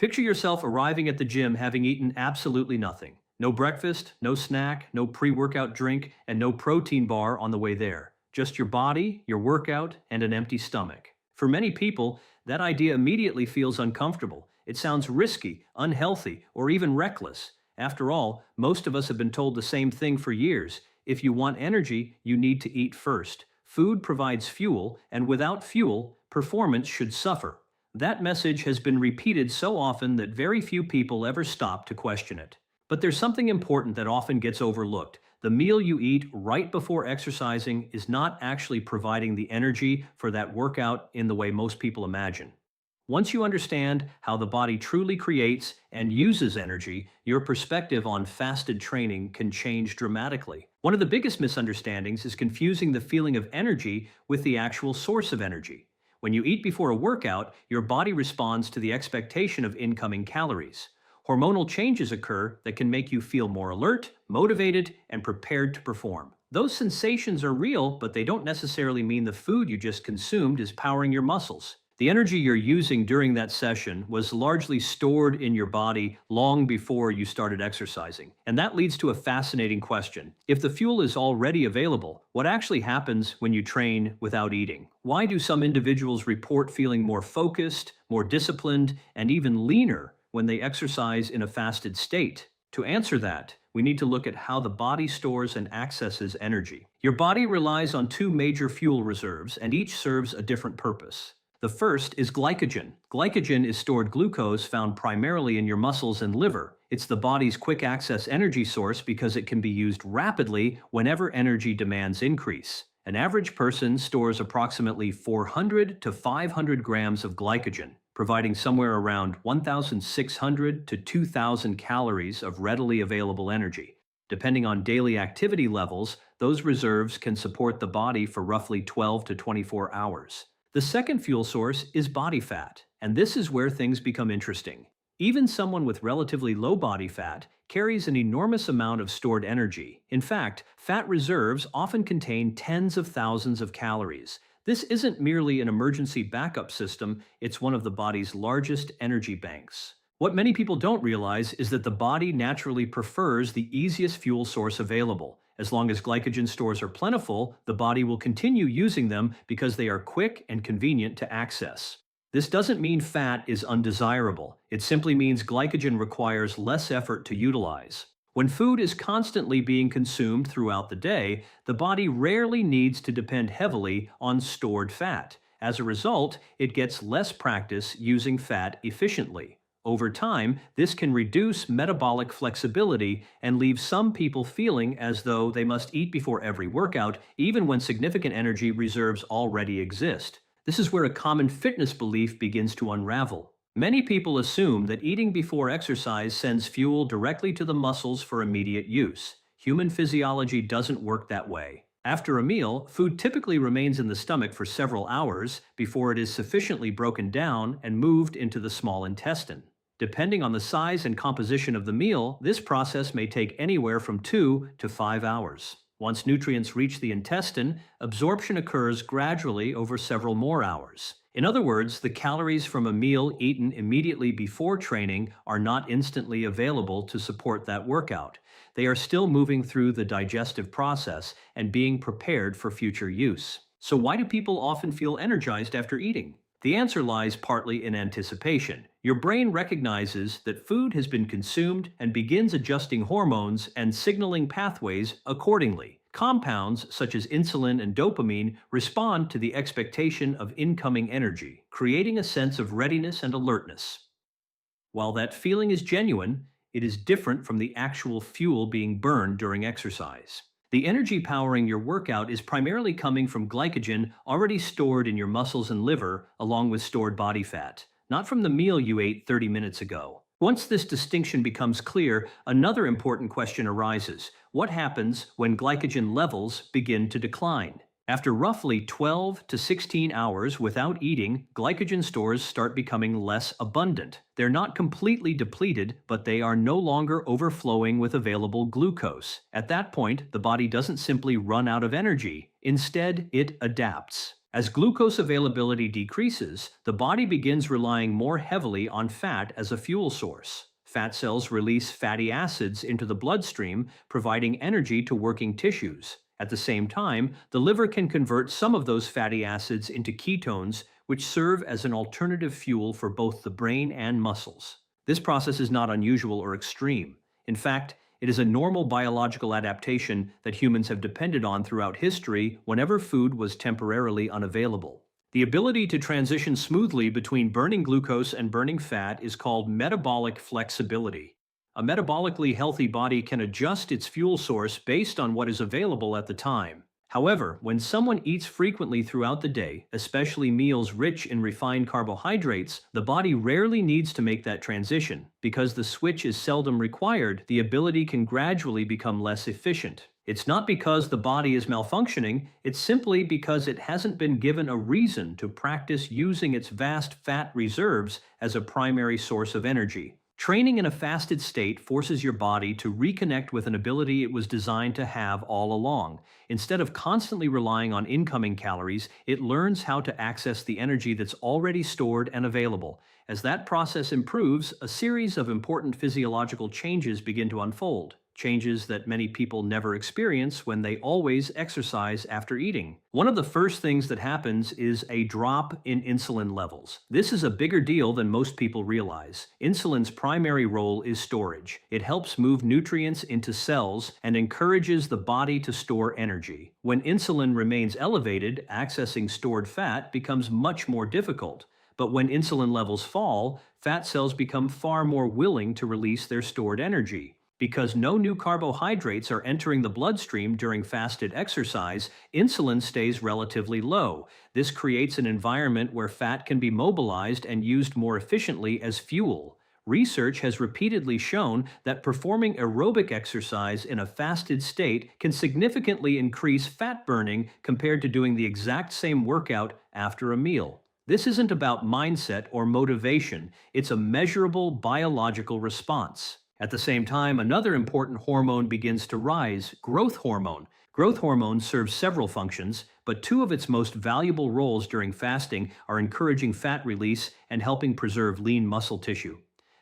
Picture yourself arriving at the gym having eaten absolutely nothing. No breakfast, no snack, no pre-workout drink, and no protein bar on the way there. Just your body, your workout, and an empty stomach. For many people, that idea immediately feels uncomfortable. It sounds risky, unhealthy, or even reckless. After all, most of us have been told the same thing for years. If you want energy, you need to eat first. Food provides fuel, and without fuel, performance should suffer. That message has been repeated so often that very few people ever stop to question it. But there's something important that often gets overlooked. The meal you eat right before exercising is not actually providing the energy for that workout in the way most people imagine. Once you understand how the body truly creates and uses energy, your perspective on fasted training can change dramatically. One of the biggest misunderstandings is confusing the feeling of energy with the actual source of energy. When you eat before a workout, your body responds to the expectation of incoming calories. Hormonal changes occur that can make you feel more alert, motivated, and prepared to perform. Those sensations are real, but they don't necessarily mean the food you just consumed is powering your muscles. The energy you're using during that session was largely stored in your body long before you started exercising. And that leads to a fascinating question. If the fuel is already available, what actually happens when you train without eating? Why do some individuals report feeling more focused, more disciplined, and even leaner when they exercise in a fasted state? To answer that, we need to look at how the body stores and accesses energy. Your body relies on two major fuel reserves, and each serves a different purpose. The first is glycogen. Glycogen is stored glucose found primarily in your muscles and liver. It's the body's quick access energy source because it can be used rapidly whenever energy demands increase. An average person stores approximately 400 to 500 grams of glycogen, providing somewhere around 1,600 to 2,000 calories of readily available energy. Depending on daily activity levels, those reserves can support the body for roughly 12 to 24 hours. The second fuel source is body fat, and this is where things become interesting. Even someone with relatively low body fat carries an enormous amount of stored energy. In fact, fat reserves often contain tens of thousands of calories. This isn't merely an emergency backup system, it's one of the body's largest energy banks. What many people don't realize is that the body naturally prefers the easiest fuel source available. As long as glycogen stores are plentiful, the body will continue using them because they are quick and convenient to access. This doesn't mean fat is undesirable. It simply means glycogen requires less effort to utilize. When food is constantly being consumed throughout the day, the body rarely needs to depend heavily on stored fat. As a result, it gets less practice using fat efficiently. Over time, this can reduce metabolic flexibility and leave some people feeling as though they must eat before every workout, even when significant energy reserves already exist. This is where a common fitness belief begins to unravel. Many people assume that eating before exercise sends fuel directly to the muscles for immediate use. Human physiology doesn't work that way. After a meal, food typically remains in the stomach for several hours before it is sufficiently broken down and moved into the small intestine. Depending on the size and composition of the meal, this process may take anywhere from 2 to 5 hours. Once nutrients reach the intestine, absorption occurs gradually over several more hours. In other words, the calories from a meal eaten immediately before training are not instantly available to support that workout. They are still moving through the digestive process and being prepared for future use. So why do people often feel energized after eating? The answer lies partly in anticipation. Your brain recognizes that food has been consumed and begins adjusting hormones and signaling pathways accordingly. Compounds such as insulin and dopamine respond to the expectation of incoming energy, creating a sense of readiness and alertness. While that feeling is genuine, it is different from the actual fuel being burned during exercise. The energy powering your workout is primarily coming from glycogen already stored in your muscles and liver, along with stored body fat, not from the meal you ate 30 minutes ago. Once this distinction becomes clear, another important question arises. What happens when glycogen levels begin to decline? After roughly 12 to 16 hours without eating, glycogen stores start becoming less abundant. They're not completely depleted, but they are no longer overflowing with available glucose. At that point, the body doesn't simply run out of energy. Instead, it adapts. As glucose availability decreases, the body begins relying more heavily on fat as a fuel source. Fat cells release fatty acids into the bloodstream, providing energy to working tissues. At the same time, the liver can convert some of those fatty acids into ketones, which serve as an alternative fuel for both the brain and muscles. This process is not unusual or extreme. In fact, it is a normal biological adaptation that humans have depended on throughout history whenever food was temporarily unavailable. The ability to transition smoothly between burning glucose and burning fat is called metabolic flexibility. A metabolically healthy body can adjust its fuel source based on what is available at the time. However, when someone eats frequently throughout the day, especially meals rich in refined carbohydrates, the body rarely needs to make that transition. Because the switch is seldom required, the ability can gradually become less efficient. It's not because the body is malfunctioning, it's simply because it hasn't been given a reason to practice using its vast fat reserves as a primary source of energy. Training in a fasted state forces your body to reconnect with an ability it was designed to have all along. Instead of constantly relying on incoming calories, it learns how to access the energy that's already stored and available. As that process improves, a series of important physiological changes begin to unfold. Changes that many people never experience when they always exercise after eating. One of the first things that happens is a drop in insulin levels. This is a bigger deal than most people realize. Insulin's primary role is storage. It helps move nutrients into cells and encourages the body to store energy. When insulin remains elevated, accessing stored fat becomes much more difficult. But when insulin levels fall, fat cells become far more willing to release their stored energy. Because no new carbohydrates are entering the bloodstream during fasted exercise, insulin stays relatively low. This creates an environment where fat can be mobilized and used more efficiently as fuel. Research has repeatedly shown that performing aerobic exercise in a fasted state can significantly increase fat burning compared to doing the exact same workout after a meal. This isn't about mindset or motivation, it's a measurable biological response. At the same time, another important hormone begins to rise, growth hormone. Growth hormone serves several functions, but two of its most valuable roles during fasting are encouraging fat release and helping preserve lean muscle tissue.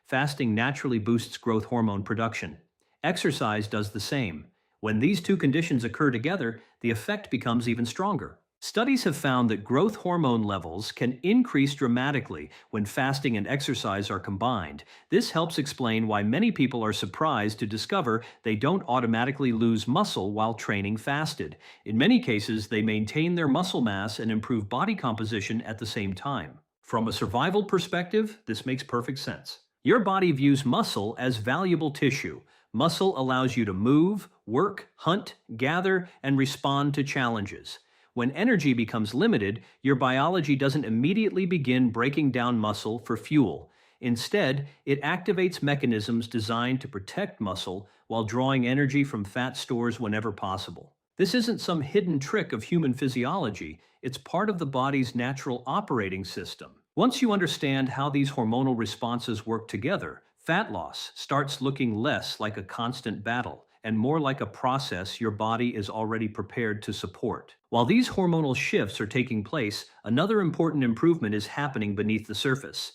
Fasting naturally boosts growth hormone production. Exercise does the same. When these two conditions occur together, the effect becomes even stronger. Studies have found that growth hormone levels can increase dramatically when fasting and exercise are combined. This helps explain why many people are surprised to discover they don't automatically lose muscle while training fasted. In many cases, they maintain their muscle mass and improve body composition at the same time. From a survival perspective, this makes perfect sense. Your body views muscle as valuable tissue. Muscle allows you to move, work, hunt, gather, and respond to challenges. When energy becomes limited, your biology doesn't immediately begin breaking down muscle for fuel. Instead, it activates mechanisms designed to protect muscle while drawing energy from fat stores whenever possible. This isn't some hidden trick of human physiology, it's part of the body's natural operating system. Once you understand how these hormonal responses work together, fat loss starts looking less like a constant battle and more like a process your body is already prepared to support. While these hormonal shifts are taking place, another important improvement is happening beneath the surface.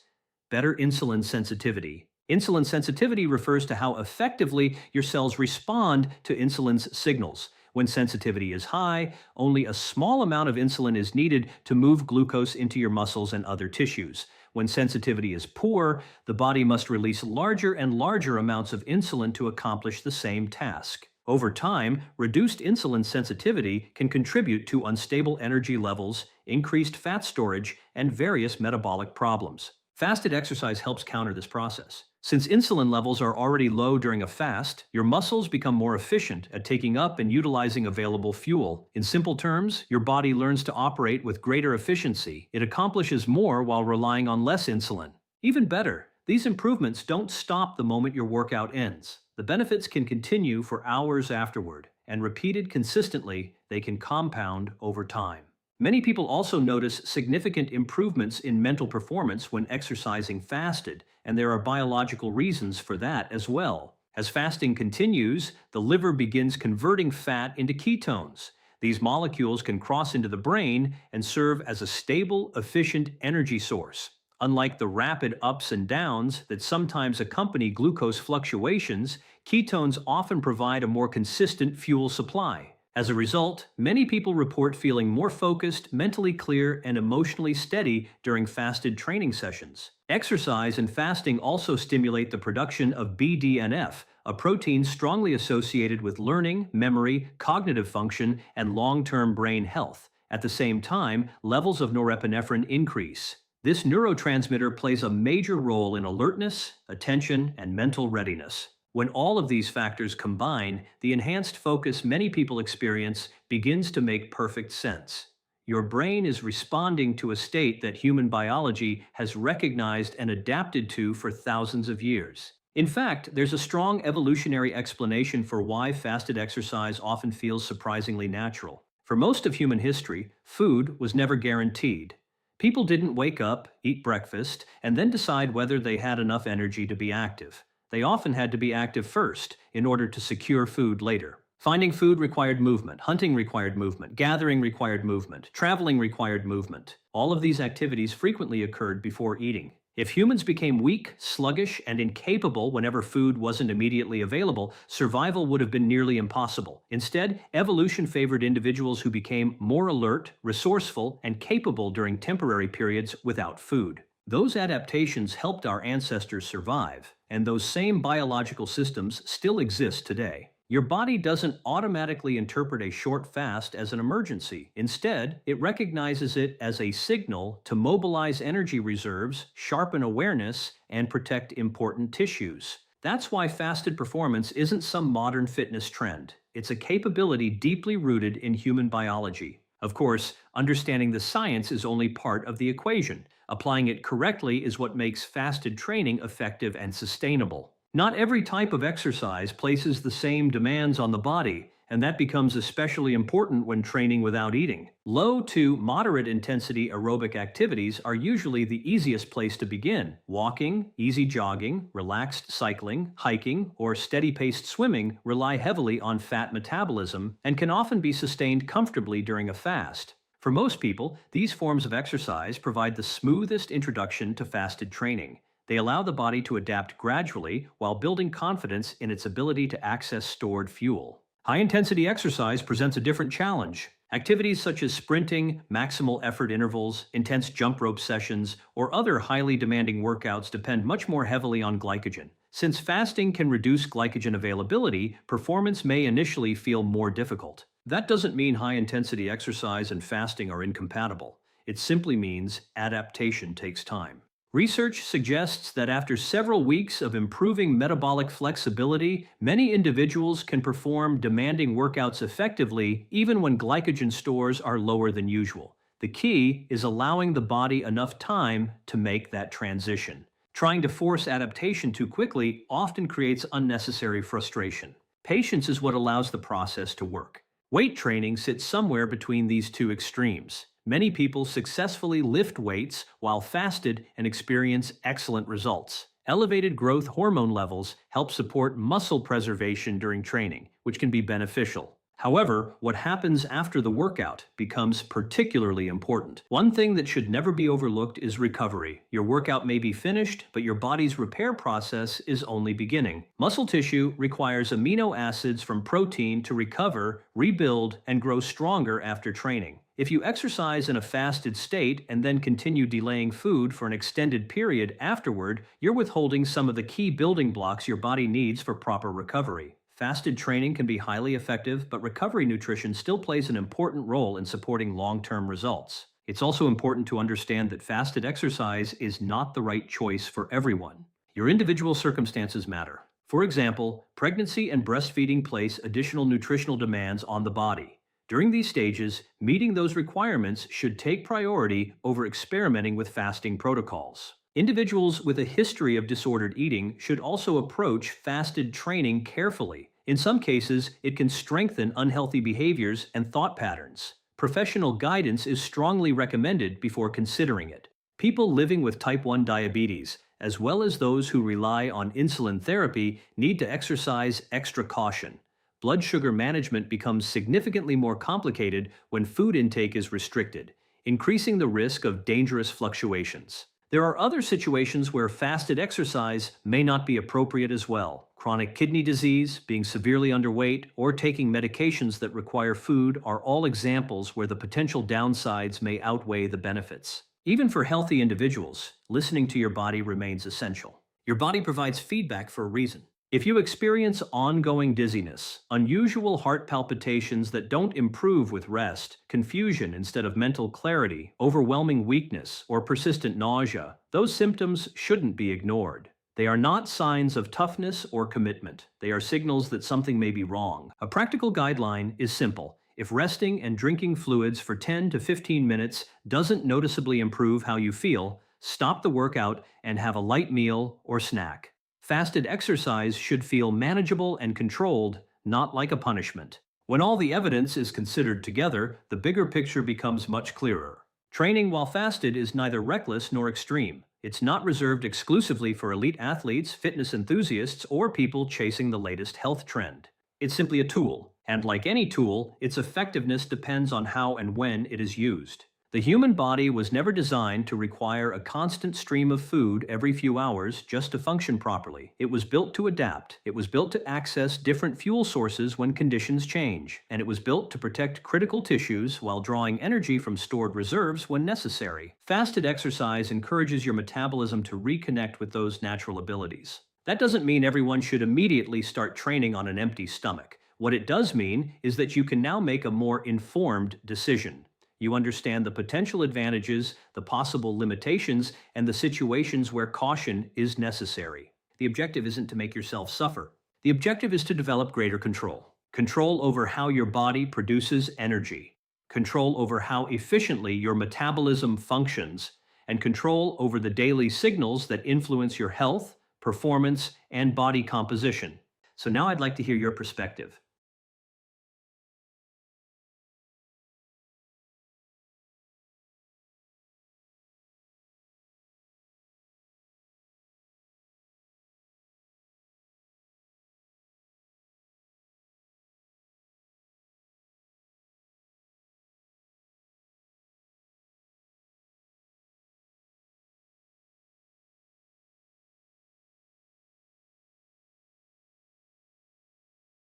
Better insulin sensitivity. Insulin sensitivity refers to how effectively your cells respond to insulin's signals. When sensitivity is high, only a small amount of insulin is needed to move glucose into your muscles and other tissues. When sensitivity is poor, the body must release larger and larger amounts of insulin to accomplish the same task. Over time, reduced insulin sensitivity can contribute to unstable energy levels, increased fat storage, and various metabolic problems. Fasted exercise helps counter this process. Since insulin levels are already low during a fast, your muscles become more efficient at taking up and utilizing available fuel. In simple terms, your body learns to operate with greater efficiency. It accomplishes more while relying on less insulin. Even better, these improvements don't stop the moment your workout ends. The benefits can continue for hours afterward, and repeated consistently, they can compound over time. Many people also notice significant improvements in mental performance when exercising fasted, and there are biological reasons for that as well. As fasting continues, the liver begins converting fat into ketones. These molecules can cross into the brain and serve as a stable, efficient energy source. Unlike the rapid ups and downs that sometimes accompany glucose fluctuations, ketones often provide a more consistent fuel supply. As a result, many people report feeling more focused, mentally clear, and emotionally steady during fasted training sessions. Exercise and fasting also stimulate the production of BDNF, a protein strongly associated with learning, memory, cognitive function, and long-term brain health. At the same time, levels of norepinephrine increase. This neurotransmitter plays a major role in alertness, attention, and mental readiness. When all of these factors combine, the enhanced focus many people experience begins to make perfect sense. Your brain is responding to a state that human biology has recognized and adapted to for thousands of years. In fact, there's a strong evolutionary explanation for why fasted exercise often feels surprisingly natural. For most of human history, food was never guaranteed. People didn't wake up, eat breakfast, and then decide whether they had enough energy to be active. They often had to be active first in order to secure food later. Finding food required movement, hunting required movement, gathering required movement, traveling required movement. All of these activities frequently occurred before eating. If humans became weak, sluggish, and incapable whenever food wasn't immediately available, survival would have been nearly impossible. Instead, evolution favored individuals who became more alert, resourceful, and capable during temporary periods without food. Those adaptations helped our ancestors survive, and those same biological systems still exist today. Your body doesn't automatically interpret a short fast as an emergency. Instead, it recognizes it as a signal to mobilize energy reserves, sharpen awareness, and protect important tissues. That's why fasted performance isn't some modern fitness trend. It's a capability deeply rooted in human biology. Of course, understanding the science is only part of the equation. Applying it correctly is what makes fasted training effective and sustainable. Not every type of exercise places the same demands on the body, and that becomes especially important when training without eating. Low to moderate intensity aerobic activities are usually the easiest place to begin. Walking, easy jogging, relaxed cycling, hiking, or steady-paced swimming rely heavily on fat metabolism and can often be sustained comfortably during a fast. For most people, these forms of exercise provide the smoothest introduction to fasted training. They allow the body to adapt gradually while building confidence in its ability to access stored fuel. High-intensity exercise presents a different challenge. Activities such as sprinting, maximal effort intervals, intense jump rope sessions, or other highly demanding workouts depend much more heavily on glycogen. Since fasting can reduce glycogen availability, performance may initially feel more difficult. That doesn't mean high-intensity exercise and fasting are incompatible. It simply means adaptation takes time. Research suggests that after several weeks of improving metabolic flexibility, many individuals can perform demanding workouts effectively even when glycogen stores are lower than usual. The key is allowing the body enough time to make that transition. Trying to force adaptation too quickly often creates unnecessary frustration. Patience is what allows the process to work. Weight training sits somewhere between these two extremes. Many people successfully lift weights while fasted and experience excellent results. Elevated growth hormone levels help support muscle preservation during training, which can be beneficial. However, what happens after the workout becomes particularly important. One thing that should never be overlooked is recovery. Your workout may be finished, but your body's repair process is only beginning. Muscle tissue requires amino acids from protein to recover, rebuild, and grow stronger after training. If you exercise in a fasted state and then continue delaying food for an extended period afterward, you're withholding some of the key building blocks your body needs for proper recovery. Fasted training can be highly effective, but recovery nutrition still plays an important role in supporting long-term results. It's also important to understand that fasted exercise is not the right choice for everyone. Your individual circumstances matter. For example, pregnancy and breastfeeding place additional nutritional demands on the body. During these stages, meeting those requirements should take priority over experimenting with fasting protocols. Individuals with a history of disordered eating should also approach fasted training carefully. In some cases, it can strengthen unhealthy behaviors and thought patterns. Professional guidance is strongly recommended before considering it. People living with type 1 diabetes, as well as those who rely on insulin therapy, need to exercise extra caution. Blood sugar management becomes significantly more complicated when food intake is restricted, increasing the risk of dangerous fluctuations. There are other situations where fasted exercise may not be appropriate as well. Chronic kidney disease, being severely underweight, or taking medications that require food are all examples where the potential downsides may outweigh the benefits. Even for healthy individuals, listening to your body remains essential. Your body provides feedback for a reason. If you experience ongoing dizziness, unusual heart palpitations that don't improve with rest, confusion instead of mental clarity, overwhelming weakness, or persistent nausea, those symptoms shouldn't be ignored. They are not signs of toughness or commitment. They are signals that something may be wrong. A practical guideline is simple. If resting and drinking fluids for 10 to 15 minutes doesn't noticeably improve how you feel, stop the workout and have a light meal or snack. Fasted exercise should feel manageable and controlled, not like a punishment. When all the evidence is considered together, the bigger picture becomes much clearer. Training while fasted is neither reckless nor extreme. It's not reserved exclusively for elite athletes, fitness enthusiasts, or people chasing the latest health trend. It's simply a tool, and like any tool, its effectiveness depends on how and when it is used. The human body was never designed to require a constant stream of food every few hours just to function properly. It was built to adapt. It was built to access different fuel sources when conditions change. And it was built to protect critical tissues while drawing energy from stored reserves when necessary. Fasted exercise encourages your metabolism to reconnect with those natural abilities. That doesn't mean everyone should immediately start training on an empty stomach. What it does mean is that you can now make a more informed decision. You understand the potential advantages, the possible limitations, and the situations where caution is necessary. The objective isn't to make yourself suffer. The objective is to develop greater control. Control over how your body produces energy. Control over how efficiently your metabolism functions. And control over the daily signals that influence your health, performance, and body composition. So now I'd like to hear your perspective.